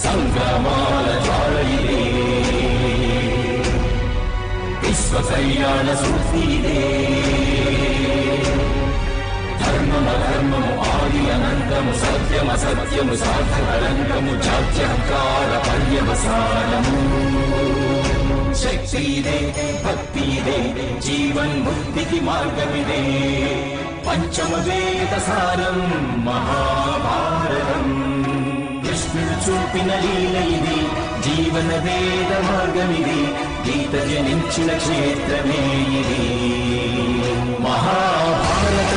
సంగ్రామాల జ్వాల ఇదే, విశ్వ కళ్యాణ సూక్తి ఇదే. ధర్మము ఆది అనంతము, సత్యము సార్థకలంకము, జాత్యహంకార పర్యవసానము. శక్తి ఇదే, భక్తి ఇదే, జీవన్ముక్తికి మార్గమిదే. పంచమ వేద సారం మహాభారతం, కృష్ణుడు చూపిన లీల ఇది, జీవన వేద మార్గమిది, గీత జనించిన క్షేత్రమే ఇది. మహాభారత